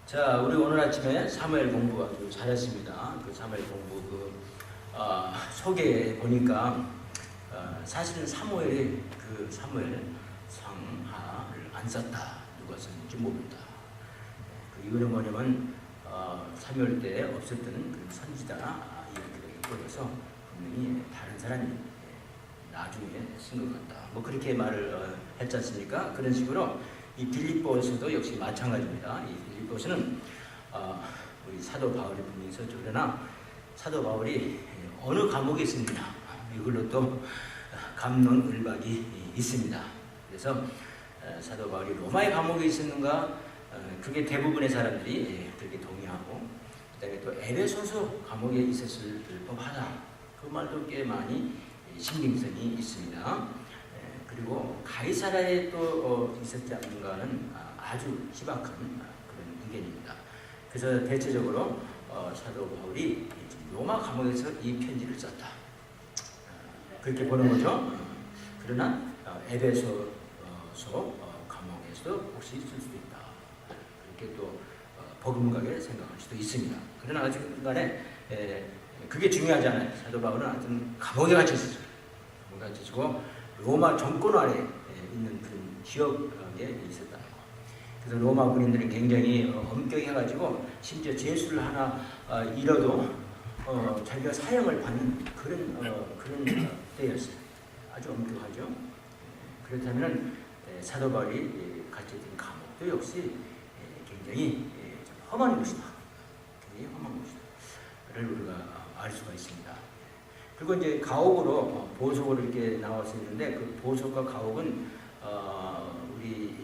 자, 우리 오늘 아침에 사무엘 공부 아주 잘했습니다. 그 사무엘 공부 소개에 보니까 사실은 사무엘이 그 사무엘 상하를 안 썼다. 누가 썼는지 모른다. 그 이유는 뭐냐면 사무엘 때 없었던 그 선지자 이렇게 보여서 분명히 다른 사람이 나중에 쓴 것 같다. 뭐 그렇게 말을 했지 않습니까? 그런 식으로 이 빌립보서도 역시 마찬가지입니다. 이 빌립보서는 우리 사도 바울이 분명히 썼죠. 그러나 사도 바울이 어느 감옥에 있습니다. 이걸로 또 갑론을박이 있습니다. 그래서 사도 바울이 로마의 감옥에 있었는가? 그게 대부분의 사람들이 그렇게 동의하고, 그다음에 또 에베소서 감옥에 있었을 법하다. 그 말도 꽤 많이 신빙성이 있습니다. 그리고 가이사라에 또 있었지 않는가는 아주 희박한 그런 의견입니다. 그래서 대체적으로 사도 바울이 로마 감옥에서 이 편지를 썼다. 그렇게 보는 거죠. 그러나 에베소서 감옥에서 혹시 쓸 수도 있다. 그렇게 또 버금가게 생각할 수도 있습니다. 그러나 어쨌든간에 그게 중요하지 않아요. 사도 바울은 하여튼 감옥에 갇혀 있었어요. 감옥에 갇혀 있고 로마 정권 아래 있는 그런 지역에 있었다는 거. 그래서 로마 군인들은 굉장히 엄격해가지고 심지어 죄수를 하나 잃어도 자기가 사형을 받는 그런 때였어요. 아주 엄격하죠. 그렇다면 사도 바울이 갇혀있던 감옥도 역시 굉장히 험한 곳이다. 굉장히 험한 곳이다.를 우리가 알 수가 있습니다. 그리고 이제 가옥으로 보석으로 이렇게 나와서 있는데 그 보석과 가옥은 우리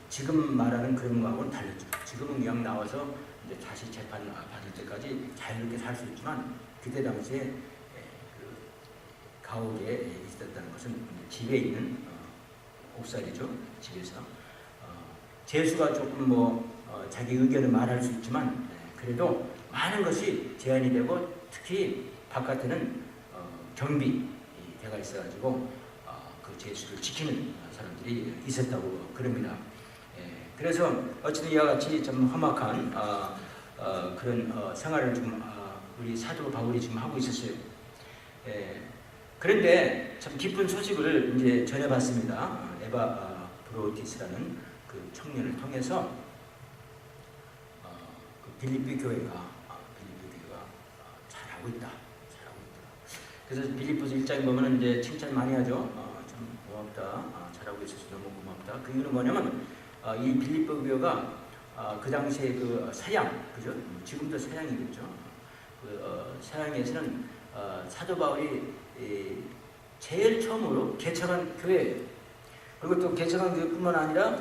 지금 말하는 그런 거하고는 달랐죠. 지금은 그냥 나와서 이제 다시 재판 받을 때까지 자유롭게 살 수 있지만 그때 당시에 그 가옥에 있었다는 것은 집에 있는 옥살이죠. 집에서 재수가 조금 자기 의견을 말할 수 있지만 그래도 많은 것이 제한이 되고 특히 바깥에는 경비 대가 있어가지고 그 제수를 지키는 사람들이 있었다고 그럽니다. 그래서 어쨌든 이와 같이 좀 험악한 그런 생활을 좀 우리 사도 바울이 지금 하고 있었어요. 그런데 참 기쁜 소식을 이제 전해봤습니다. 에바 브로티스라는 그 청년을 통해서 그 빌립보 교회가 잘하고 있다. 그래서 빌립보서 1장에 보면 이제 칭찬 많이 하죠. 참 고맙다. 잘하고 있어서 너무 고맙다. 그 이유는 뭐냐면 이 빌립보 교회가 그 당시에 그 서양, 그죠? 지금도 서양이겠죠. 그 서양에서는 사도 바울이 제일 처음으로 개척한 교회예요. 그리고 또 개척한 교회뿐만 아니라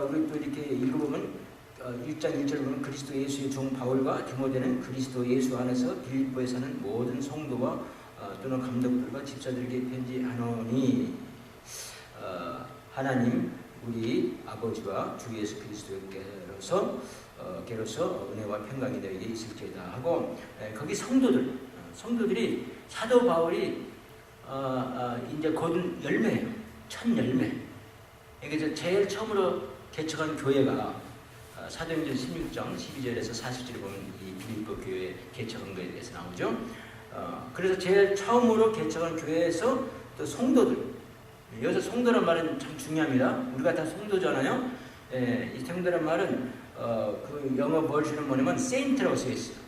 우리 또 이렇게 읽어보면 1장 1절 보면 그리스도 예수의 종 바울과 디모데는 그리스도 예수 안에서 빌립보에 사는 모든 성도와 또는 감독들과 집사들에게 편지하노니 하나님 우리 아버지와 주 예수 그리스도께로서 은혜와 평강이 너에게 있을지어다 하고 거기 성도들이 사도 바울이 이제 곧 열매예요. 첫 열매. 그래서 제일 처음으로 개척한 교회가 사도행전 16장 12절에서 40절에 보면 이 빌립보 교회 개척한 거에 대해서 나오죠. 그래서 제일 처음으로 개척한 교회에서 또 성도들, 여기서 성도란 말은 참 중요합니다. 우리가 다 성도잖아요. 이 성도란 말은 그 영어 버전은 뭐냐면 세인트라고 쓰여 있어요.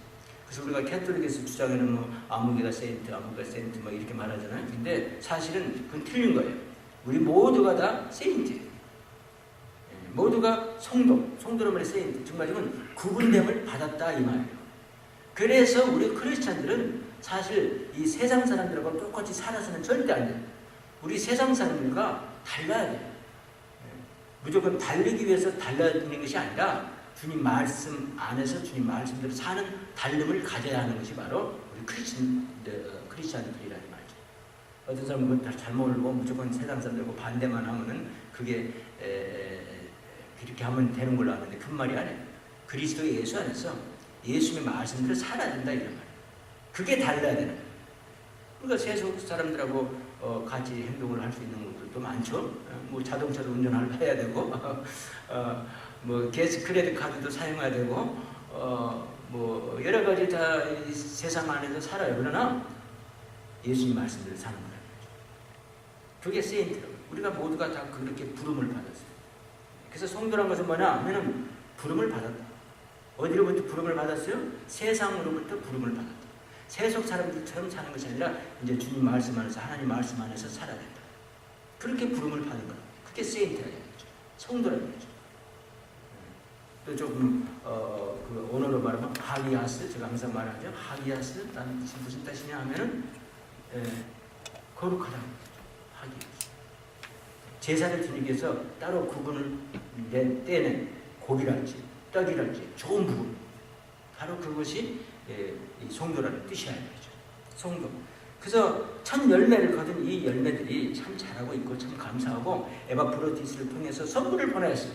그래서 우리가 캐톨릭에서 주장하는 뭐 아무개가 세인트, 아무개가 세인트 뭐 이렇게 말하잖아요. 근데 사실은 그건 틀린 거예요. 우리 모두가 다 세인트예요. 모두가 성도란 말이 세인트. 정말이면 구분됨을 받았다 이 말이에요. 그래서 우리 크리스찬들은 사실 이 세상 사람들하고 똑같이 살아서는 절대 안 돼요. 우리 세상 사람들과 달라야 돼요. 무조건 달리기 위해서 달라지는 것이 아니라 주님 말씀 안에서 주님 말씀대로 사는 달름을 가져야 하는 것이 바로 우리 크리스찬들이라는 말이죠. 어떤 사람은 그걸 잘 모르고 무조건 세상 사람들하고 반대만 하면은 그게 그렇게 하면 되는 걸로 아는데 그 말이 아니에요. 그리스도 예수 안에서 예수님의 말씀대로 살아야 된다 이런 말이에요. 그게 달라야 되는 거예요. 그러니까 세속 사람들하고 같이 행동을 할 수 있는 것들도 많죠. 뭐 자동차도 운전을 해야 되고 뭐 게스 크레딧 카드도 사용해야 되고 뭐 여러 가지 다 이 세상 안에서 살아요. 그러나 예수님 말씀대로 사는 거예요. 그게 세인트라고. 우리가 모두가 다 그렇게 부름을 받았어요. 그래서 성도란 것은 뭐냐 하면은 부름을 받았다. 어디로부터 부름을 받았어요? 세상으로부터 부름을 받았다. 세속 사람들처럼 사는 것이 아니라 이제 주님 말씀 안에서 하나님 말씀 안에서 살아야 된다. 그렇게 부름을 받은 거예요. 그게 세인트라는 거죠. 성도라는 거죠. 또 조금 그 언어로 말하면 하기야스, 제가 항상 말하죠. 하기야스라는 뜻이 무슨 뜻이냐 하면은 거룩하다는 거죠. 하기야스. 제사를 드리기 위해서 따로 구분을 떼낸 고기랄지 떡이랄지 좋은 부분, 바로 그것이 이 성도라는 뜻이야 이거죠. 성도. 그래서 첫 열매를 거둔 이 열매들이 참 잘하고 있고 참 감사하고 에바프로디스를 통해서 선물을 보내었어요.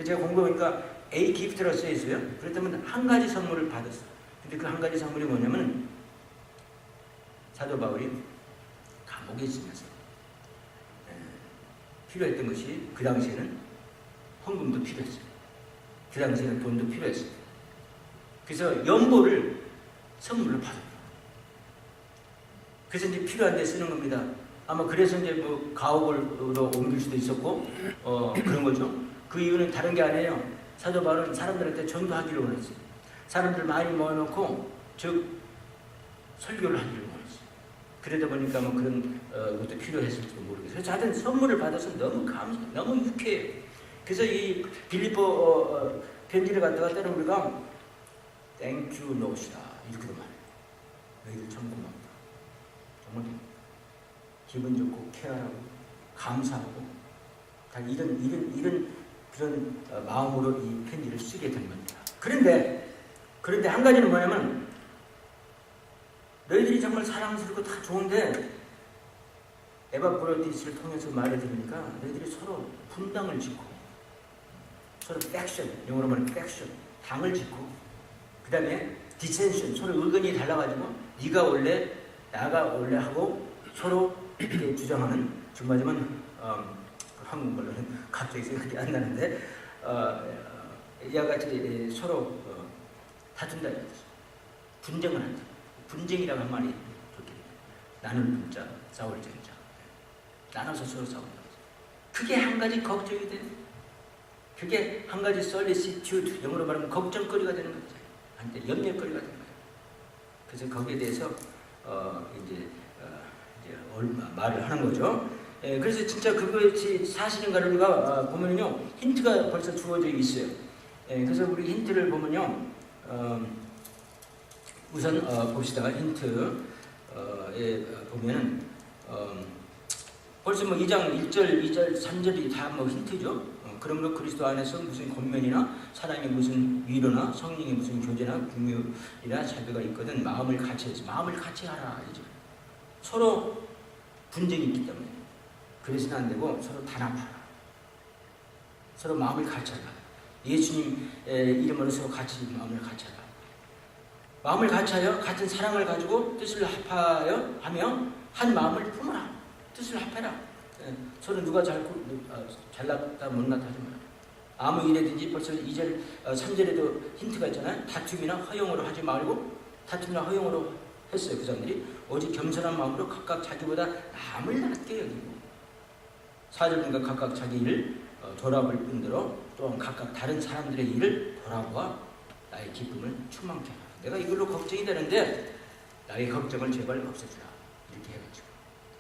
제가 공부해보니까 A 기프트라고 써 있어요. 그렇다면 한 가지 선물을 받았어요. 근데 그 한 가지 선물이 뭐냐면 사도 바울이 감옥에 있으면서 필요했던 것이 그 당시에는 헌금도 필요했어요. 그 당시에는 돈도 필요했어요. 그래서 연보를 선물로 받아요. 그래서 이제 필요한 데 쓰는 겁니다. 아마 그래서 이제 뭐 가옥으로 옮길 수도 있었고 그런 거죠. 그 이유는 다른 게 아니에요. 사도 바울은 사람들한테 전도하기를 원했어요. 사람들 많이 모아놓고 즉 설교를 하기를 원했어요. 그러다 보니까 뭐 그런 것도 필요했을지도 모르겠어요. 그래서 하여튼 선물을 받아서 너무 감사해요. 너무 유쾌해요. 그래서 이 빌립보 편지를 갖다가 때는 우리가 Thank you, Lord이다 이렇게도 말해요. 너희들 참 고맙다. 정말 기분 좋고 케어하고 감사하고 다 이런 그런 마음으로 이 편지를 쓰게 된 겁니다. 그런데 한 가지는 뭐냐면 너희들이 정말 사랑스럽고 다 좋은데 에바프로디스를 통해서 말을 들으니까 너희들이 서로 분당을 짓고 서로 팩션, 영어로 말하면 팩션, 당을 짓고 그 다음에 디센션, 서로 의견이 달라가지고 네가 원래 나가 원래 하고 서로 이렇게 주장하는 정말 한국말로는 갑자기 생각이 안 나는데 이와 같이 서로 다툰다 이거죠. 분쟁을 한다. 분쟁이라고 한 말이 좋게 나눌 분자, 싸울 쟁자. 나눠서 서로 싸운다. 그게 한 가지 걱정이 되는. 그게 한 가지 solicitude, 영어로 말하면 걱정거리가 되는 거죠. 한때 염려거리가 되는 거예요. 그래서 거기에 대해서 이제 말을 하는 거죠. 그래서 진짜 그것이 사실인가를 우리가 보면요 힌트가 벌써 주어져 있어요. 그래서 우리 힌트를 보면요 우선 봅시다. 힌트에 보면은 벌써 뭐 2장 1절, 2절, 3절이 다 뭐 힌트죠. 그러므로 그리스도 안에서 무슨 권면이나 사랑의 무슨 위로나 성령의 무슨 교제나 긍휼이나 자비가 있거든 마음을 같이 해서 마음을 같이 하라 이죠. 서로 분쟁이 있기 때문에 그래서는 안 되고 서로 단합하라. 서로 마음을 같이 하라. 예수님 이름으로 서로 같이 마음을 같이 하라. 마음을 같이 하여 같은 사랑을 가지고 뜻을 합하여 하며 한 마음을 품어라. 뜻을 합해라. 서로 누가 잘났다 못났다 하지 마라. 아무 일에든지 벌써 2절, 3절에도 힌트가 있잖아요. 다툼이나 허용으로 하지 말고 다툼이나 허용으로 했어요. 그 사람들이 오직 겸손한 마음으로 각각 자기보다 남을 낮게 여기고 4절인가 각각 자기 일을 돌아볼 뿐더러 또한 각각 다른 사람들의 일을 돌아보아 나의 기쁨을 충만케 하라. 내가 이걸로 걱정이 되는데 나의 걱정을 제발 없애주라. 이렇게 해가지고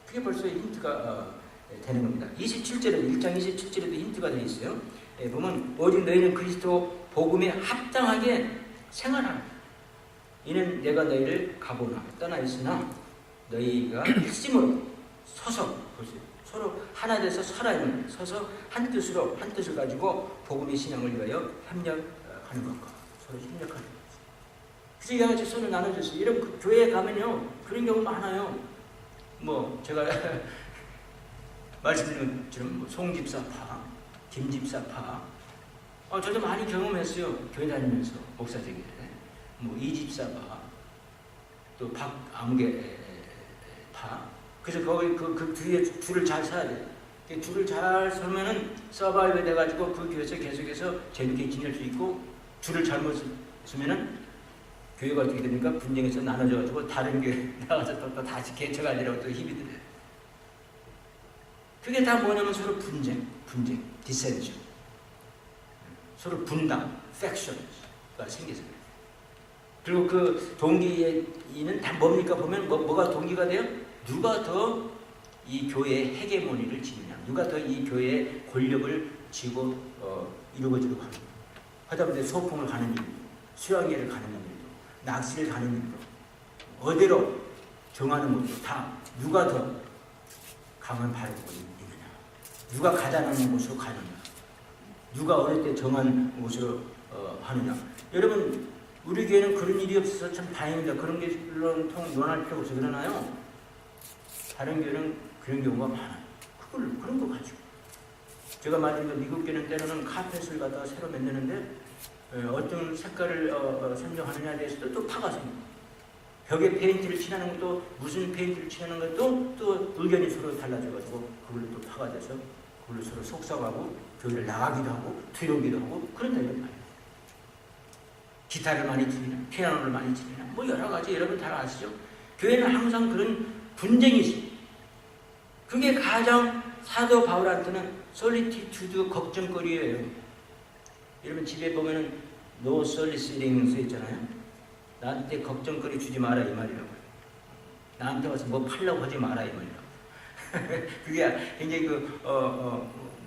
그게 벌써 힌트가 되는 겁니다. 27절에 1장 27절에도 힌트가 되어 있어요. 보면 오직 너희는 그리스도 복음에 합당하게 생활하라. 이는 내가 너희를 가보나 떠나 있으나 너희가 일심으로 서서 보세요. 서로 하나 돼서 살아있는 서서 한 뜻으로 한 뜻을 가지고 복음의 신앙을 위하여 협력하는 것과 서로 협력하는 것. 그래서 이와 같이 서로 나눠줬어요. 이런 교회에 가면요 그런 경우 많아요. 뭐 제가 말씀드린 것처럼 송집사파, 김집사파, 저도 많이 경험했어요. 교회 다니면서 목사직에 뭐 이집사파, 또 박아무개파. 그래서 거기 그 뒤에 줄을 잘 서야 돼요. 줄을 잘 서면은 서바이벌 돼가지고 그 교회에서 계속해서 재밌게 지낼 수 있고, 줄을 잘못 서면은 교회가 어떻게 됩니까? 분쟁에서 나눠져가지고 다른 교회 나가서 또 다시 개척하려고 또 힘이 들어요. 그게 다 뭐냐면 서로 분쟁, 디센션, 서로 분당, 팩션가 생겨서 그래요. 그리고 그 동기는 다 뭡니까? 보면 뭐가 동기가 돼요? 누가 더 이 교회의 헤게모니를 지느냐, 누가 더 이 교회의 권력을 쥐고 이루어지려고 하느냐. 하다못해 소풍을 가는 일도, 수양회를 가는 일도, 낚시를 가는 일도, 어디로 정하는 것도 다 누가 더 강을 바르고 있느냐, 누가 가자는 곳으로 가느냐, 누가 어릴 때 정한 곳으로 하느냐. 여러분, 우리 교회는 그런 일이 없어서 참 다행입니다. 그런 게 논할 필요가 없어요. 그러나요, 다른 교회는 그런 경우가 많아요. 그런 거 가지고. 제가 말한 미국 교회는 때로는 카펫을 갖다가 새로 만드는데 어떤 색깔을 선정하느냐에 대해서도 또 파가 생깁니다. 벽에 페인트를 칠하는 것도, 무슨 페인트를 칠하는 것도 또 의견이 서로 달라져가지고 그걸로 또 파가 돼서 그걸로 서로 속삭하고 교회를 나가기도 하고 두려우기도 하고 그런 일이 많아요. 기타를 많이 치느냐, 피아노를 많이 치느냐, 뭐 여러 가지 여러분 다 아시죠? 교회는 항상 그런 분쟁이 있습니다. 그게 가장 사도 바울한테는 솔리티튜드, 걱정거리예요. 여러분 집에 보면은 no soliciting 써 있잖아요. 나한테 걱정거리 주지 마라 이 말이라고요. 나한테 와서 뭐 팔려고 하지 마라 이 말이라고. 그게 굉장히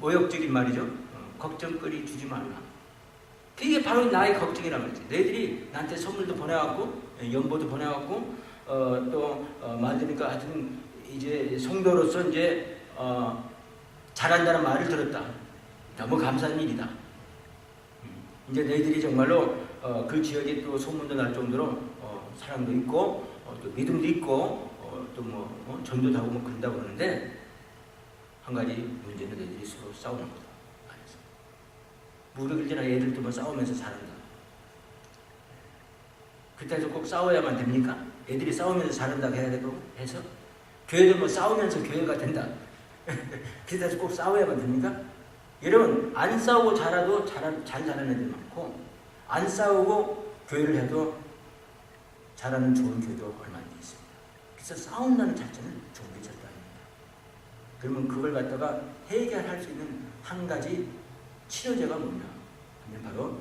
모욕적인 말이죠. 걱정거리 주지 말라. 그게 바로 나의 걱정이란 말이지. 너희들이 나한테 선물도 보내왔고 연보도 보내왔고 또 맞으니까 하여튼 이제 성도로서 이제 잘한다는 말을 들었다. 너무 감사한 일이다. 이제 너희들이 정말로 그 지역에 또 소문도 날 정도로 사랑도 있고 또 믿음도 있고 또 전도도 하고 뭐 그런다고 그러는데, 한 가지 문제는 너희들이 서로 싸우는 거다. 무릎 꿇잖아. 애들도 뭐 싸우면서 자란다. 그때도 꼭 싸워야만 됩니까? 애들이 싸우면서 자란다고 해야 되고 해서 교회도 뭐 싸우면서 교회가 된다. 그때도 꼭 싸워야만 됩니까? 여러분, 안 싸우고 자라도 잘 자라는 애들 많고, 안 싸우고 교회를 해도 자라는 좋은 교회도 얼마나 있습니다. 그래서 싸운다는 자체는 좋은 게 절대 아닙니다. 그러면 그걸 갖다가 해결할 수 있는 한 가지 치료제가 뭐냐 하면 바로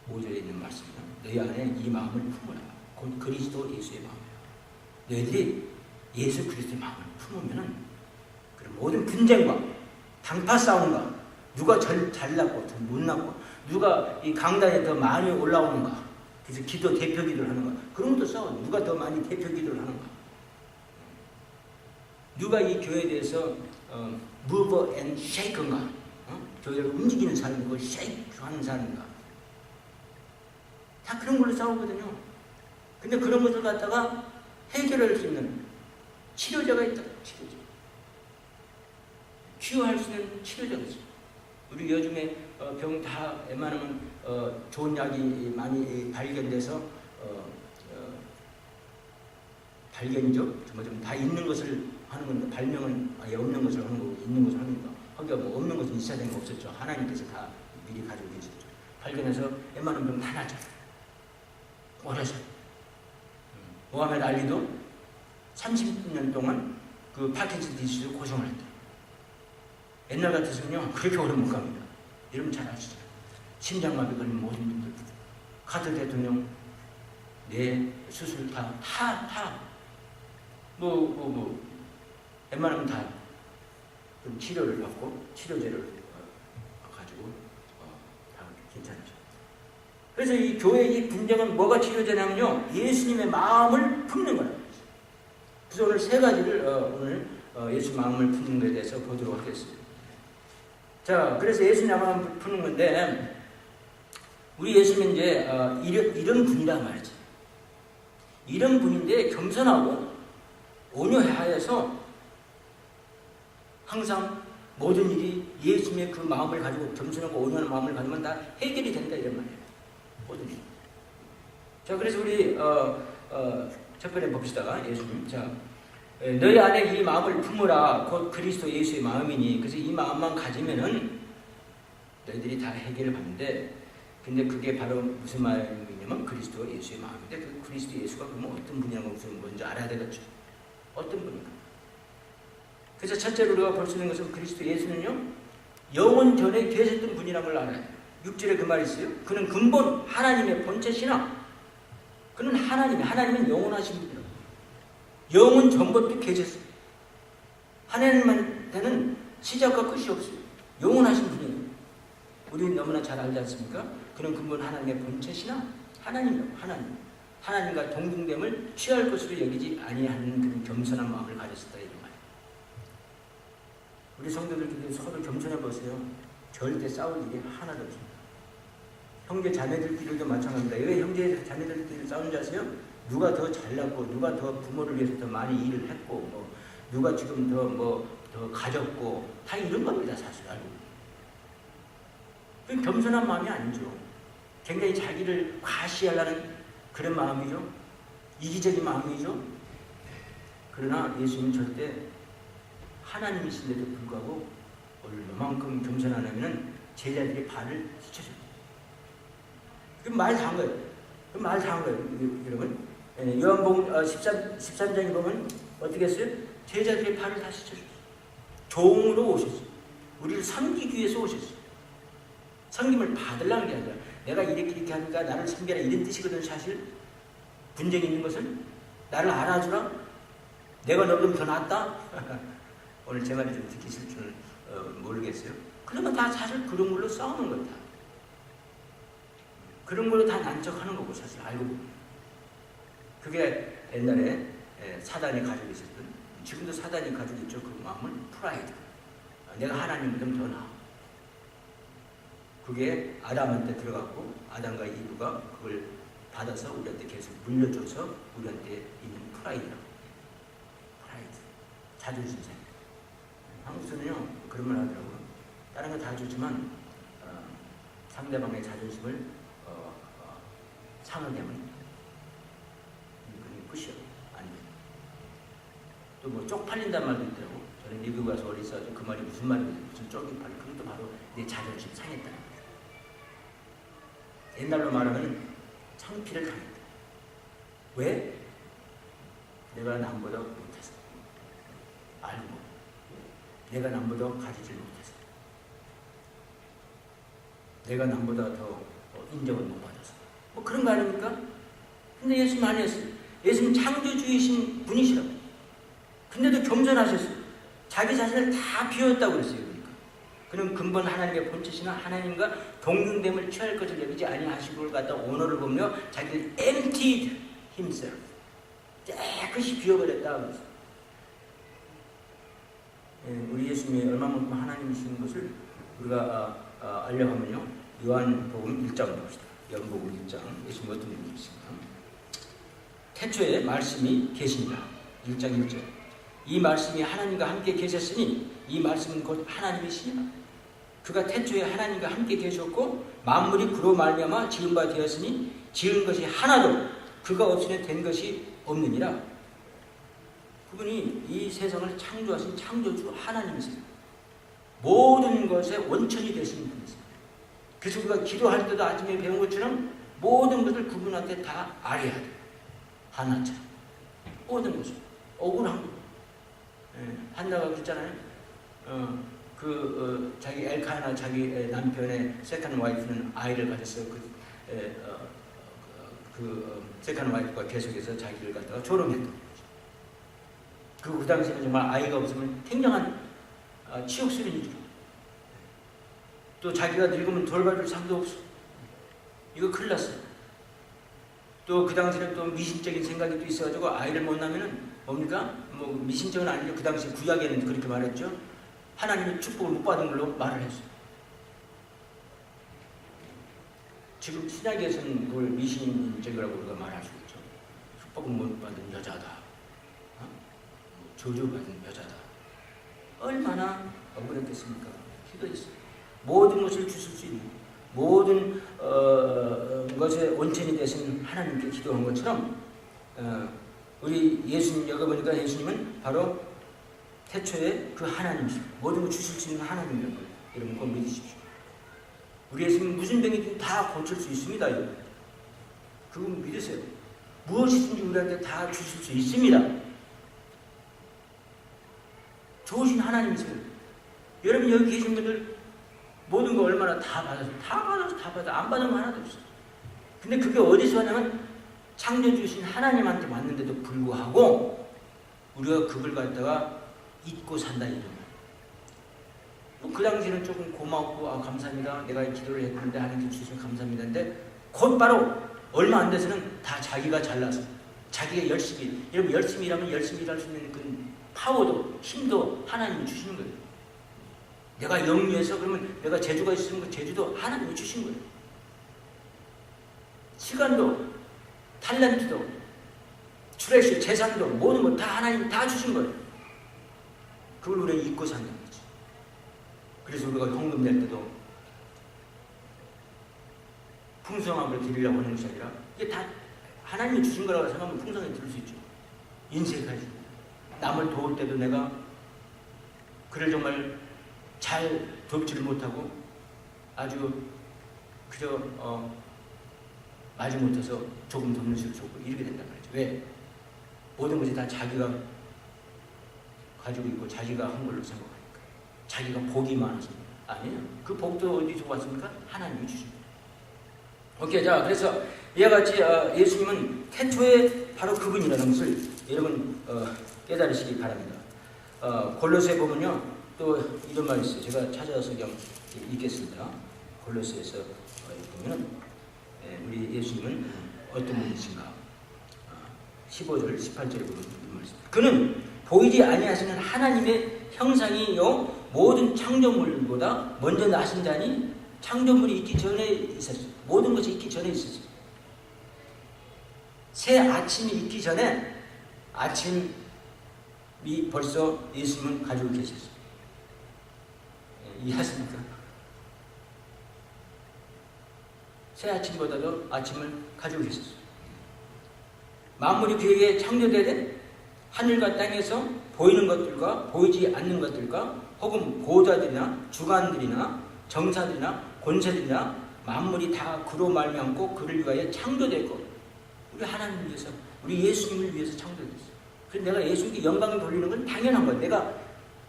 5절에 있는 말씀입니다. 너희 안에 이 마음을 품으라. 곧 그리스도 예수의 마음이라. 너희들이 예수 그리스도의 마음을 품으면은 그 모든 분쟁과 당파 싸움과 누가 잘났고 못났고 누가 이 강단에 더 많이 올라오는가, 그래서 기도 대표 기도를 하는가, 그런 것도 싸워. 누가 더 많이 대표 기도를 하는가, 누가 이 교회에 대해서 move and shake인가, 교회를 움직이는 사람이고 shake 하는 사람인가, 다 그런 걸로 싸우거든요. 근데 그런 것을 갖다가 해결할 수 있는 치료제가 있다. 치료제. 치유할 수 있는 치료제가 있어요. 우리 요즘에 병 다 웬만하면 좋은 약이 많이 발견돼서 발견이죠. 좀 다 있는 것을 하는 건데, 발명은 아예 없는 것을 하는 거고 있는 것을 하는 거. 하기가 뭐 없는 것은 있어야 되는 거 없었죠. 하나님께서 다 미리 가지고 계셨죠. 발견해서 웬만한 병 다 나죠. 어려서 모하메드 알리도 30년 동안 그 파킨슨 디지즈로 고생을 했다. 옛날 같았으면요 그렇게 오래 못 갑니다. 여러분 잘 아시죠? 심장마비 걸린 모든 분들, 카드 대통령 뇌 수술 다 웬만하면 다 좀 치료를 받고 치료제를 가지고 다 괜찮죠. 그래서 이 교회의 분쟁은 뭐가 치료제냐면요, 예수님의 마음을 품는 거예요. 그래서 오늘 세 가지를 오늘 예수 마음을 품는 것에 대해서 보도록 하겠습니다. 자, 그래서 예수님 마음을 품는 건데, 우리 예수님은 이제 이런 분이란 말이지. 이런 분인데 겸손하고 온유하여서 항상 모든 일이 예수님의 그 마음을 가지고, 겸손하고 온유한 마음을 가지면 다 해결이 된다 이런 말이에요. 모든 일. 자, 그래서 우리 첫 번째 봅시다. 예수님. 자, 너희 안에 이 마음을 품으라. 곧 그리스도 예수의 마음이니. 그래서 이 마음만 가지면은 너희들이 다 해결을 받는데, 근데 그게 바로 무슨 마음이냐면 그리스도 예수의 마음인데, 그 그리스도 예수가 그러면 어떤 분이라는 것을 먼저 알아야 되겠죠. 어떤 분인가. 그래서 첫째로 우리가 볼 수 있는 것은 그리스도 예수는요, 영원 전에 계셨던 분이라는 걸 알아야 돼요. 6절에 그 말이 있어요. 그는 근본 하나님의 본체시나, 그는 하나님은 영원하신 분이라고. 영원 전부터 계셨어요. 하나님한테는 시작과 끝이 없어요. 영원하신 분이에요. 우리는 너무나 잘 알지 않습니까? 그는 근본 하나님의 본체시나 하나님과 동등됨을 취할 것으로 여기지 아니하는 그런 겸손한 마음을 가졌었다, 이런 말이에요. 우리 성도들끼리 서로 겸손해 보세요. 절대 싸울 일이 하나도 없습니다. 형제 자매들끼리도 마찬가지입니다. 왜 형제 자매들끼리 싸우는지 아세요? 누가 더 잘났고, 누가 더 부모를 위해서 더 많이 일을 했고, 누가 지금 더 가졌고, 다 이런 겁니다, 사실 알고. 그 겸손한 마음이 아니죠. 굉장히 자기를 과시하려는 그런 마음이죠. 이기적인 마음이죠. 그러나 예수님은 절대 하나님이신데도 불구하고 얼마만큼 겸손하냐면 제자들이 발을 씻어줘요. 그럼 말 다 한 거예요. 여러분. 요한복음 13장에 보면 어떻게 했어요? 제자들이 발을 다 씻어줬어요. 종으로 오셨어요. 우리를 섬기기 위해서 오셨어요. 섬김을 받으려는 게 아니라 내가 이렇게 하니까 나를 섬겨라, 이런 뜻이거든. 사실 분쟁이 있는 것은 나를 알아주라, 내가 너보다 더 낫다. 오늘 제 말이 좀 듣기 싫지는 모르겠어요. 그러면 다 사실 그런 걸로 싸우는 거다. 그런 걸로 다 난척하는 거고, 사실 알고 보면. 그게 옛날에 사단이 가지고 있었던, 지금도 사단이 가지고 있죠. 그 마음은 프라이드. 내가 하나님보다 더 나아. 그게 아담한테 들어갔고, 아담과 이브가 그걸 받아서 우리한테 계속 물려줘서 우리한테 있는 프라이드라고. 프라이드. 자존심 생각. 한국에서는요, 그런 말 하더라고요. 다른 거 다 주지만 상대방의 자존심을 상하게하면 그게 끝이요. 안 돼. 또 뭐 쪽팔린다는 말도 있더라고. 저는 미국 가서 오래 있어가지고 그 말이 무슨 말인지, 무슨 쪽팔린, 그것도 바로 내 자존심 상했다는 거예요. 옛날로 말하면 창피를 당했다. 왜? 내가 남보다 못해서. 알고. 내가 남보다 가지질 못해서. 내가 남보다 더 인정을 못 받아서. 뭐 그런 거 아닙니까? 근데 예수님 아니었어요. 예수님 창조주이신 분이시라고. 근데도 겸손하셨어요. 자기 자신을 다 비웠다고 그랬어요. 그러니까. 그는 근본 하나님의 본체시나 하나님과 동등됨을 취할 것을 여기지 아니하시고 를 갖다 오너를 보며 자기를 emptied himself. 깨끗이 비워버렸다 그랬어요. 우리 예수님이 얼마만큼 하나님이신 것을 우리가 알려하면요. 요한복음 1장 봅시다. 요한복음 1장. 예수님 어떤 분이십니까? 태초에 말씀이 계시니라. 1장 1절. 이 말씀이 하나님과 함께 계셨으니 이 말씀은 곧 하나님이시니라. 그가 태초에 하나님과 함께 계셨고 만물이 그로 말미암아 지은 바 되었으니 지은 것이 하나도 그가 없이는 된 것이 없느니라. 그분이 이 세상을 창조하신 창조주 하나님이세요. 모든 것의 원천이 되시는 분이세요. 그래서 우리가 기도할 때도 아침에 배운 것처럼 모든 것을 그분한테 다 아뢰야 돼요. 하나처럼. 모든 것을. 억울한 거. 한나가 그랬잖아요. 자기 엘카나 자기 남편의 세컨 와이프는 아이를 가졌어요. 세컨 와이프가 계속해서 자기를 갖다가 조롱했던 거죠. 그 당시에는 정말 아이가 없으면 굉장한 치욕스러운 일이죠. 또 자기가 늙으면 돌봐줄 사람도 없어. 이거 큰일 났어요. 또 그 당시에는 또 미신적인 생각이 또 있어가지고 아이를 못 낳으면은 뭡니까? 뭐 미신적은 아니죠. 그 당시 구약에는 그렇게 말했죠. 하나님의 축복을 못 받은 걸로 말을 했어요. 지금 신약에서는 그걸 미신적이라고 우리가 말할 수 있죠. 축복을 못 받은 여자다. 저주받은 여자다. 얼마나 억울했겠습니까? 기도했어요. 모든 것을 주실 수 있는 모든 것의 원천이 되신 하나님께 기도한 것처럼 우리 예수님 여기 보니까 예수님은 바로 태초에 그 하나님이십니다. 모든 걸 주실 수 있는 하나님이라는 거예요. 여러분 꼭 믿으십시오. 우리 예수님 무슨 병이든 다 고칠 수 있습니다. 그건 믿으세요. 무엇이든지 우리한테 다 주실 수 있습니다. 좋으신 하나님이세요. 여러분 여기 계신 분들 모든 거 얼마나 다 받아서 안 받은 거 하나도 없어요. 근데 그게 어디서 하냐면 창조주신 하나님한테 왔는데도 불구하고 우리가 그걸 갖다가 잊고 산다 이런 거예요. 그 당시에는 조금 고맙고 감사합니다. 내가 기도를 했는데 하나님께 주셔서 감사합니다. 근데 곧바로 얼마 안 돼서는 다 자기가 잘나서 자기가 열심히 여러분 열심히 일하면 열심히 일할 수 있는 그 파워도 힘도 하나님이 주시는 거예요. 내가 영리해서 그러면 내가 재주가 있으면 그 재주도 하나님이 주신 거예요. 시간도 탤런트도 트레시 재산도 모든 거 다 하나님이 다 주신 거예요. 그걸 우리가 잊고 산다는 거지. 그래서 우리가 헌금 낼 때도 풍성함을 드리려고 하는 것이 아니라 이게 다 하나님이 주신 거라고 생각하면 풍성하게 드릴 수 있죠. 인색하지. 남을 도울 때도 내가 그를 정말 잘 돕지를 못하고 아주 그저 마지못해서 조금 돕는 식으로 줬고 이렇게 된단 말이죠. 왜? 모든 것이 다 자기가 가지고 있고 자기가 한 걸로 생각하니까. 자기가 복이 많아서. 아니에요. 그 복도 어디서 왔습니까? 하나님이 주신 거예요. 오케이. 자, 그래서 이와 같이 예수님은 태초에 바로 그분이라는 것을 여러분 깨달으시기 바랍니다. 골로새에 보면요. 또 이런 말이 있어요. 제가 찾아서 그냥 읽겠습니다. 골로새에서 보면은 우리 예수님은 어떤 분이신가? 15절, 18절에 보면 이런 말이 있습니다. 그는 보이지 아니하시는 하나님의 형상이요 모든 창조물보다 먼저 나신 자니 창조물이 있기 전에 있었어요. 모든 것이 있기 전에 있었어요. 새 아침이 있기 전에 아침이 벌써 예수님은 가지고 계셨어요. 이해하십니까? 새 아침보다도 아침을 가지고 계셨어요. 만물이 그에게 창조되는 하늘과 땅에서 보이는 것들과 보이지 않는 것들과 혹은 보호자들이나 주관들이나 정사들이나 권세들이나 만물이 다 그로 말미암고 그를 위하여 창조되고 우리 하나님을 위해서 우리 예수님을 위해서 창조됐어요. 그래서 내가 예수님께 영광을 돌리는 건 당연한 거예요. 내가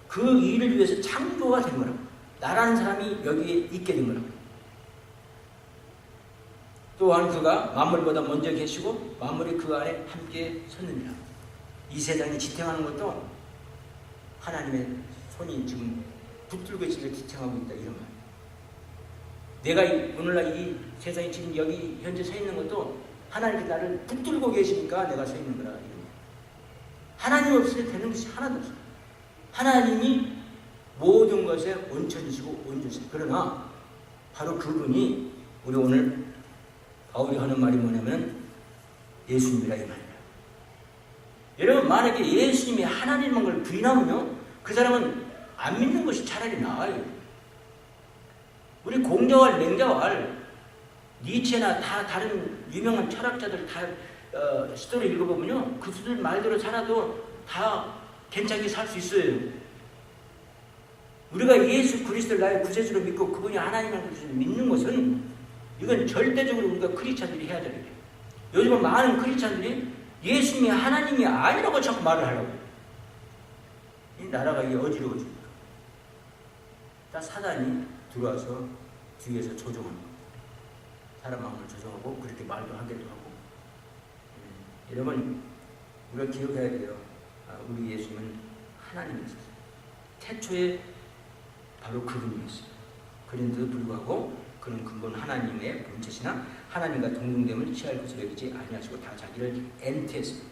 그 일을 위해서 창조가 된 거라고. 나라는 사람이 여기에 있게 된 거라고. 또한 그가 만물보다 먼저 계시고 만물이 그 안에 함께 섰느니라. 이 세상이 지탱하는 것도 하나님의 손이 지금 붙들고 지금 지탱하고 있다 이런 말. 내가 오늘날 이 세상에 지금 여기 현재 서 있는 것도 하나님이 나를 붙들고 계시니까 내가 서 있는 거라 이런 말. 하나님 없이는 되는 것이 하나도 없어요. 하나님이 모든 것의 원천이시고 원주시고 그러나 바로 그분이 우리 오늘 바울이 하는 말이 뭐냐면 예수님이라 이 말이에요. 여러분 만약에 예수님이 하나님인 걸 부인하면요 그 사람은 안 믿는 것이 차라리 나아요. 우리 공자왈 맹자왈 니체나 다 다른 유명한 철학자들 다 스토리 읽어보면요 그들 말대로 살아도 다 괜찮게 살 수 있어요. 우리가 예수 그리스도를 나의 구세주로 믿고 그분이 하나님을 믿는 것은 이건 절대적으로 우리가 크리스찬들이 해야 되는 거예요. 요즘은 많은 크리스찬들이 예수님이 하나님이 아니라고 자꾸 말을 하려고. 이 나라가 이게 어지러워집니다. 다 사단이 들어와서 뒤에서 조종하는 겁니다. 사람 마음을 조종하고 그렇게 말도 하기도 하고. 여러분 우리가 기억해야 돼요. 우리 예수님은 하나님이었어요. 태초에 바로 그분이었어요. 그런데도 불구하고 그는 근본 하나님의 본체시나 하나님과 동등됨을 취할 것을 여기지 아니하시고 다 자기를 엠티했습니다.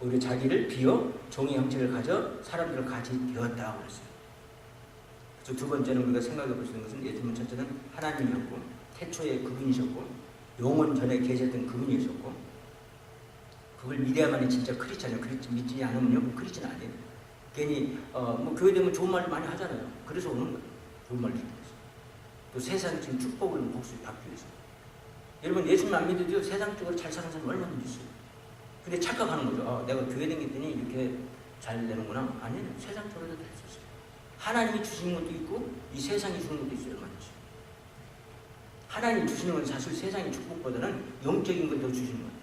오히려 자기를 비어 종의 형체를 가져 사람들을 가지게 되었다고 그랬어요. 그래서 두 번째는 우리가 생각해 볼 수 있는 것은 예수님은 첫째는 하나님이었고 태초에 그분이셨고 영원 전에 계셨던 그분이셨고 그걸 믿어야만이 진짜 크리스찬이에요. 믿지 않으면요 크리스찬 아니에요. 괜히 뭐 교회 되면 좋은 말 많이 하잖아요. 그래서 오는 거예요. 좋은 말 듣고 있어요. 또 세상 지금 축복을 복수를 받기 위해서. 여러분 예수님 안 믿어도 세상 쪽으로 잘 사는 사람 얼마나 있어요. 근데 착각하는 거죠. 내가 교회 다녔더니 이렇게 잘 되는구나. 아니에요. 세상적으로도 될 수 있어요. 하나님이 주시는 것도 있고 이 세상이 주는 것도 있어요. 얼마든지. 하나님이 주시는 건 사실 세상의 축복보다는 영적인 걸 더 주시는 거예요.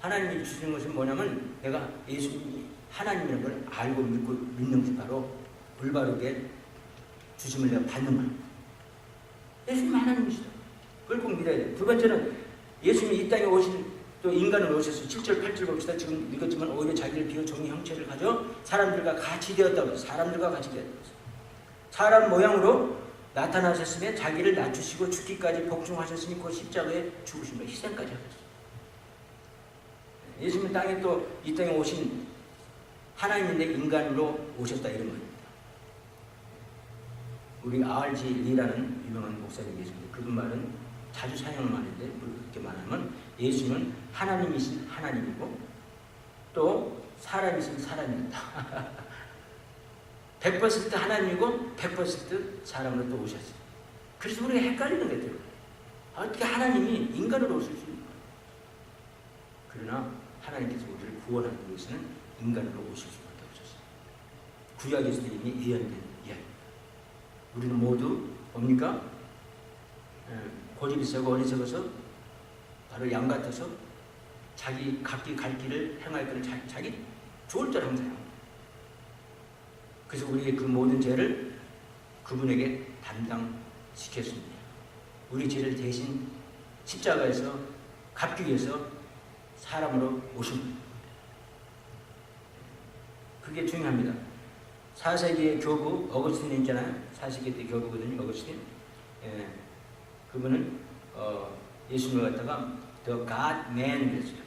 하나님이 주시는 것은 뭐냐면 내가 예수님이 하나님이라는 걸 알고 믿고 믿는 게 바로 올바르게 주심을 내가 받는 거예요. 예수님 하나님이시다. 그걸 꼭 믿어야 돼요. 두 번째는 예수님이 이 땅에 오신 또 인간으로 오셔서 7절 8절 봅시다. 지금 읽었지만 오히려 자기를 비워 종의 형체를 가져 사람들과 같이 되었다고 해서 사람들과 같이 되었다고 해서 사람 모양으로 나타나셨으며 자기를 낮추시고 죽기까지 복종하셨으니 그 십자가에 죽으신 거예요. 희생까지 하셨어요. 예수님은 땅에 또 이 땅에 오신 하나님인데 인간으로 오셨다 이런 겁니다. 우리 R.G. 리라는 유명한 목사님이 계십니다. 그분 말은 자주 사용하는 말인데 그렇게 말하면 예수님은 하나님이신 하나님이고 또 사람이신 사람이었다. 100% 하나님이고 100% 사람으로 또 오셨어요. 그래서 우리가 헷갈리는 게 돼요. 어떻게 하나님이 인간으로 오실 수 있는가? 그러나 하나님께서 우리를 구원하기 위해서는 인간으로 오실 수밖에 없었어요. 구약에서도 이미 예언된 이야기. 우리는 모두 뭡니까? 고집이 세고 어리석어서 바로 양 같아서 자기 각기 갈 길을 행할 거는 자기 좋을 줄 항상 합니다. 그래서 우리의 그 모든 죄를 그분에게 담당시켰습니다. 우리 죄를 대신 십자가에서 갚기 위해서 사람으로 오십니다. 그게 중요합니다. 4세기의 교부 어거스틴 있잖아요. 4세기 때 교부거든요. 어거스틴. 그분은 예수님을 갖다가 The God Man 그랬어요.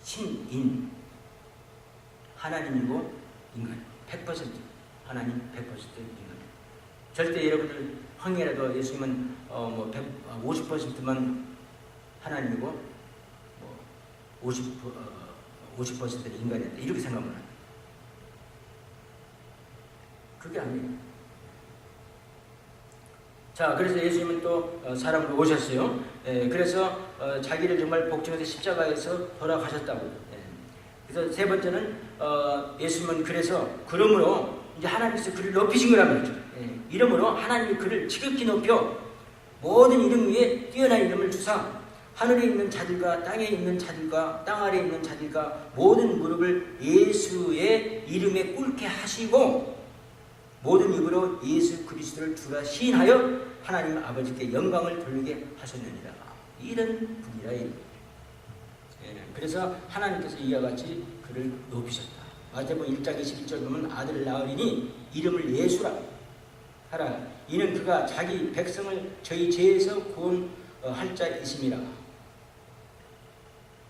신인 하나님이고 인간 100% 하나님 100% 인간. 절대 여러분들 황해라도 예수님은 50%만 하나님이고 50%는 인간이었다. 이렇게 생각을 합니다. 그게 아니에요. 자, 그래서 예수님은 또 사람으로 오셨어요. 그래서 자기를 정말 복종해서 십자가에서 돌아가셨다고. 그래서 세 번째는 예수님은 그래서 그러므로 이제 하나님께서 그를 높이신 거란 말이죠. 이러므로 하나님이 그를 지극히 높여 모든 이름 위에 뛰어난 이름을 주사 하늘에 있는 자들과 땅에 있는 자들과 땅 아래에 있는 자들과 모든 무릎을 예수의 이름에 꿇게 하시고 모든 입으로 예수 그리스도를 주라 시인하여 하나님 아버지께 영광을 돌리게 하셨느니라. 이런 분이라. 그래서 하나님께서 이와 같이 그를 높이셨다. 마태복음 1장 21절 보면 아들을 낳으리니 이름을 예수라 하라. 이는 그가 자기 백성을 저희 죄에서 구원할 자이심이라.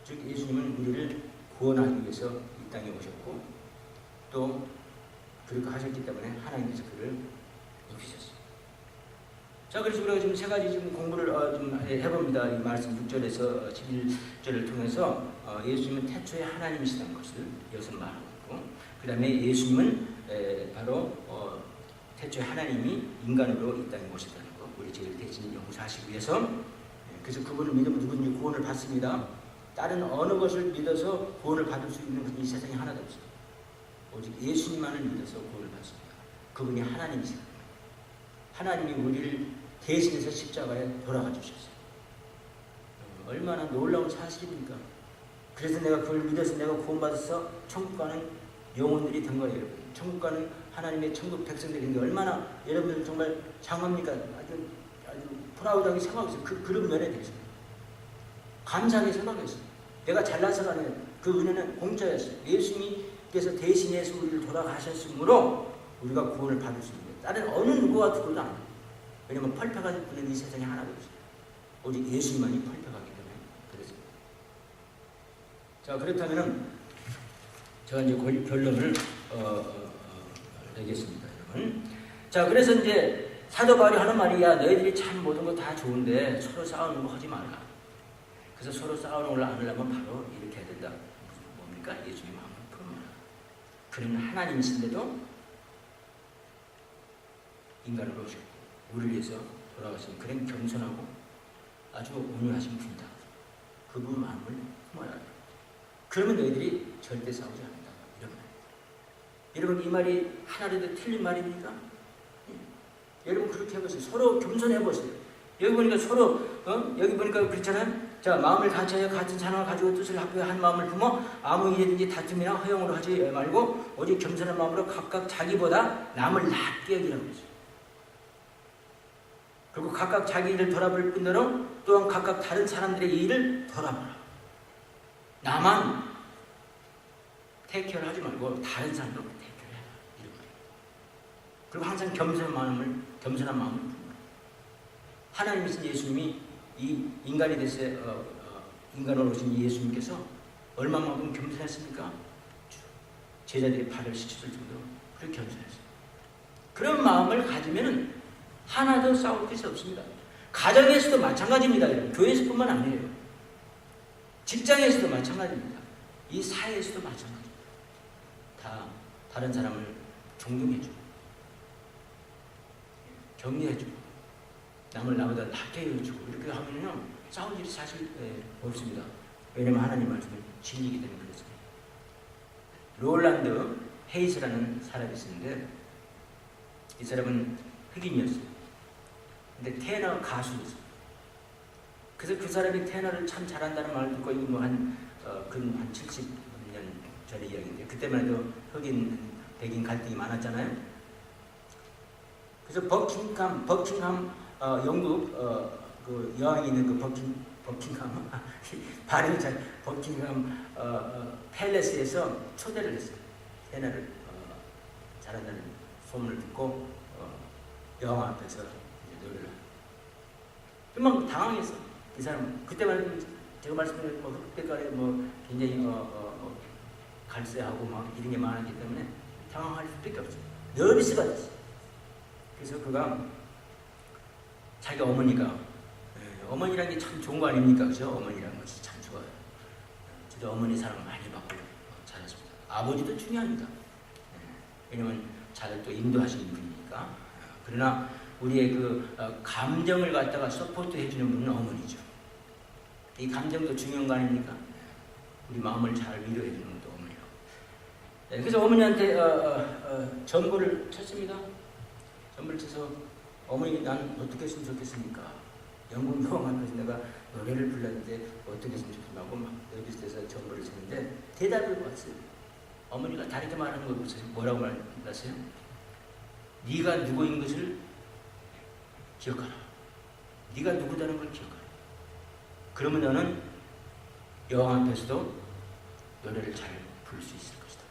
즉 예수님은 우리를 구원하기 위해서 이 땅에 오셨고 또 그렇게 하셨기 때문에 하나님께서 그를 높이셨어요. 자, 그래서 우리가 지금 세 가지 지금 공부를 좀 해봅니다. 이 말씀 6절에서 11절을 통해서 예수님은 태초에 하나님이시다는 것을 여기서 말하고 있고, 그 다음에 예수님은 바로 태초에 하나님이 인간으로 이 땅에 오셨다는 것, 우리 죄를 대신 용서하시기 위해서. 그래서 그분을 믿으면 누구든지 구원을 받습니다. 다른 어느 것을 믿어서 구원을 받을 수 있는 것은 이 세상에 하나도 없어요. 오직 예수님만을 믿어서 구원을 받습니다. 그분이 하나님이십니다. 하나님이 우리를 대신해서 십자가에 돌아가 주셨어요. 얼마나 놀라운 사실입니까? 그래서 내가 그걸 믿어서 내가 구원받아서 천국 가는 영혼들이 된 거예요. 여러분. 천국 가는 하나님의 천국 백성들이 된 게 얼마나 여러분들 정말 장합니까? 아주 프라우드하게 생각했어요. 그런 면에 대해서 감사하게 생각했어요. 내가 잘나서가 아니라 그 은혜는 공짜였어요. 예수님께서 대신해서 우리를 돌아가셨으므로 우리가 구원을 받을 수 있는 거예요. 다른 어느 누구와 두고도 안 돼요. 왜냐하면 펄펙한 분은 이 세상에 하나도 없어요. 오직 예수님만이 펄펙하기 때문에 그렇습니다. 자, 그렇다면 제가 이제 결론을 내겠습니다, 여러분. 자, 그래서 이제 사도 바울이 하는 말이야. 너희들이 참 모든 거 다 좋은데 서로 싸우는 거 하지 말라. 그래서 서로 싸우는 걸 안 하려면 바로 이렇게 해야 된다. 뭡니까? 예수님 마음을 품어라. 그는 하나님이신데도 인간으로 오셨고 우리를 위해서 돌아가신 그런 겸손하고 아주 온유하신 분이다. 그분 마음을 품어야 돼. 그러면 너희들이 절대 싸우지 않는다. 이런 말입니다. 여러분 이 말이 하나라도 틀린 말입니까? 여러분 그렇게 해보세요. 서로 겸손해보세요. 여기 보니까 서로 여기 보니까 그렇잖아요. 자, 마음을 같이 같은 사랑을 가지고 뜻을 합하여 한 마음을 품어 아무 일이든지 다툼이나 허용으로 하지 말고 오직 겸손한 마음으로 각각 자기보다 남을 낮게 여기라고 했어요. 그리고 각각 자기 일을 돌아볼 뿐더러 또한 각각 다른 사람들의 일을 돌아보라. 나만 테이크케어를 하지 말고 다른 사람도 테이크케어를 해라. 이런 거예요. 그리고 항상 겸손한 마음을 품어라. 하나님이신 예수님이 이 인간이 돼서 인간으로 오신 예수님께서 얼마만큼 겸손했습니까? 제자들이 발을 씻을 정도로 그렇게 겸손했어요. 그런 마음을 가지면은 하나도 싸울 것이 없습니다. 가정에서도 마찬가지입니다. 교회에서뿐만 아니에요. 직장에서도 마찬가지입니다. 이 사회에서도 마찬가지입니다. 다 다른 사람을 존경해주고 격려해주고 남을 나보다 낮게 여겨주고 이렇게 하면요 싸울 일이 사실 없습니다. 왜냐면 하나님 말씀을 진리기 때문에 그렇습니다. 롤란드 헤이스라는 사람이 있었는데 이 사람은 흑인이었어요. 근데 테너 가수였어요. 그래서 그 사람이 테너를 참 잘한다는 말을 듣고 이거 한 70년 전의 이야기인데 그때만 해도 흑인 백인 갈등이 많았잖아요. 그래서 버킹함 영국 그 여왕이 있는 그 버킹함 발음이 잘 버킹함 팰레스에서 초대를 했어요. 테너를 잘한다는 소문을 듣고 여왕 앞에서 노래를 막 당황했어. 이 사람 그때만 해도 제가 말씀드린 뭐 흑백깔에 뭐 굉장히 갈세하고 막 이런 게 많았기 때문에 당황할 수밖에 없어요. 너비스 받았어. 그래서 그가 자기 어머니가 어머니라는 게 참 좋은 거 아닙니까? 그죠? 어머니라는 것이 참 좋아요. 저도 어머니 사랑 많이 받고 잘했습니다. 아버지도 중요합니다. 왜냐면 잘 또 인도하시는 분이니까. 그러나 우리의 그 감정을 갖다가 서포트 해주는 분은 어머니죠. 이 감정도 중요한 거 아닙니까? 우리 마음을 잘 위로해 주는 것도 어머니라고. 그래서 어머니한테 전보를 쳤습니다. 전보를 쳐서 어머니 난 어떻게 했으면 좋겠습니까? 영국 여왕 앞에서 내가 노래를 불렀는데 어떻게 했으면 좋겠냐고 막 여기서 전보를 쳤는데 대답을 왔어요. 어머니가 다르게 말하는 거 보세요. 뭐라고 말했어요? 네가 누구인 것을 기억하라. 네가 누구다는 걸 기억하라. 그러면 너는 여왕 앞에서도 노래를 잘 부를 수 있을 것이다.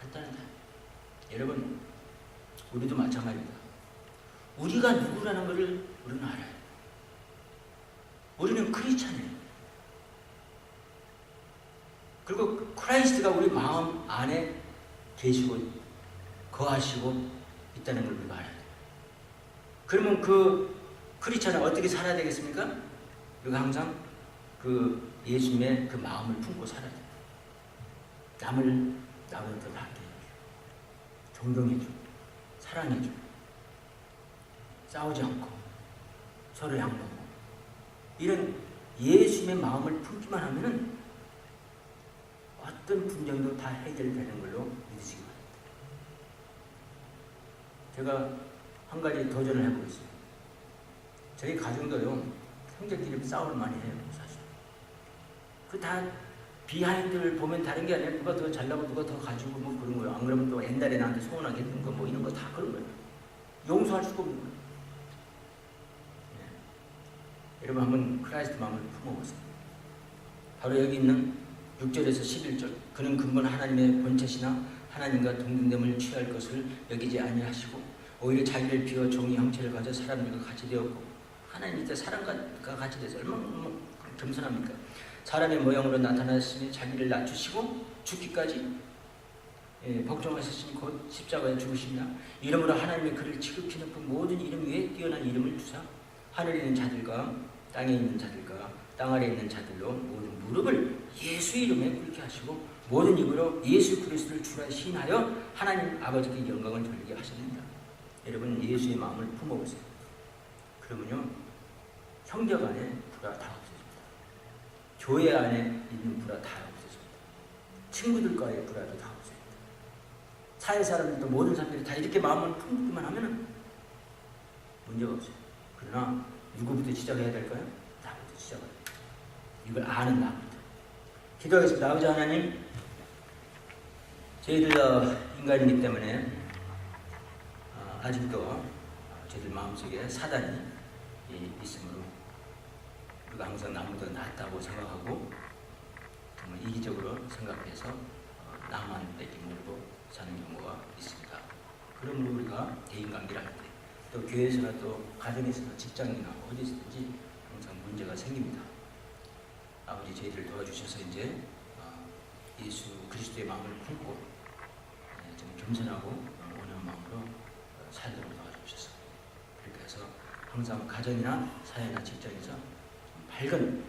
간단하다. 여러분, 우리도 마찬가지입니다. 우리가 누구라는 것을 우리는 알아요. 우리는 크리스찬이에요. 그리고 크라이스트가 우리 마음 안에 계시고 거하시고 있다는 걸 우리가 알아야 돼요. 그러면 그 크리스찬은 어떻게 살아야 되겠습니까? 우리가 항상 그 예수님의 그 마음을 품고 살아야 돼요. 남을 나보다 더 낫게 해주고 존경해주고 사랑해주고 싸우지 않고 서로 양보하고 이런 예수님의 마음을 품기만 하면은 어떤 분쟁도 다 해결되는 걸로 믿으시기 바랍니다. 제가 한 가지 도전을 해보겠습니다. 저희 가정도요 형제끼리 싸움을 많이 해요. 사실 그 다 비하인드를 보면 다른 게 아니라 누가 더 잘나고 누가 더 가지고 뭐 그런 거예요. 안 그러면 또 옛날에 나한테 소원하게 했던 거 뭐 이런 거 다 그런 거예요. 용서할 수가 없는 거예요. 여러분 한번 크라이스트 마음을 품어보세요. 바로 여기 있는 6절에서 11절 그는 근본 하나님의 본체시나 하나님과 동등됨을 취할 것을 여기지 아니하시고 오히려 자기를 비워 종의 형체를 가져 사람들과 같이 되었고 하나님 이때 사람과 같이 돼서 얼마나 겸손합니까? 사람의 모양으로 나타나시니 자기를 낮추시고 죽기까지 복종하셨으니 곧 십자가에 죽으시며 이름으로 하나님의 그를 지극히 높은 모든 이름 위에 뛰어난 이름을 주사 하늘에 있는 자들과 땅에 있는 자들과 땅 아래에 있는 자들로 모든 무릎을 예수 이름에 꿇게 하시고 모든 입으로 예수 그리스도를 주라 시인하여 하나님 아버지께 영광을 돌리게 하셨습니다. 여러분 예수의 마음을 품어보세요. 그러면요 형제간에 불화 다 없어집니다. 교회 안에 있는 불화 다 없어집니다. 친구들과의 불화도 다 없어집니다. 사회 사람들도 모든 사람들이 다 이렇게 마음을 품기만 하면 문제가 없어요. 그러나 누구부터 시작해야 될까요? 나부터 시작해야 돼요. 이걸 아는 나부터. 기도하겠습니다. 아버지 하나님, 저희들 인간이기 때문에 아직도 저희들 마음속에 사단이 있으므로 우리가 항상 나보다 낫다고 생각하고 정말 이기적으로 생각해서 나만 뺏기 물고 사는 경우가 있습니다. 그러므로 우리가 대인관계를 할 때, 또 교회에서나 또 가정에서나 직장이나 어디서든지 항상 문제가 생깁니다. 아버지, 저희들을 도와주셔서 이제 예수 그리스도의 마음을 품고 좀 겸손하고 온유한 마음으로 살도록 도와주셔서, 그렇게 해서 항상 가정이나 사회나 직장에서 좀 밝은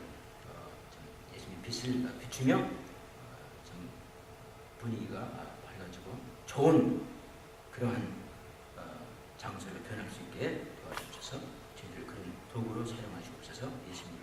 좀 예수님 빛을 비추며 좀 분위기가 밝아지고 좋은 그러한 장소로 변할 수 있게 도와주셔서 저희들 그런 도구로 사용하시옵소서. 예수님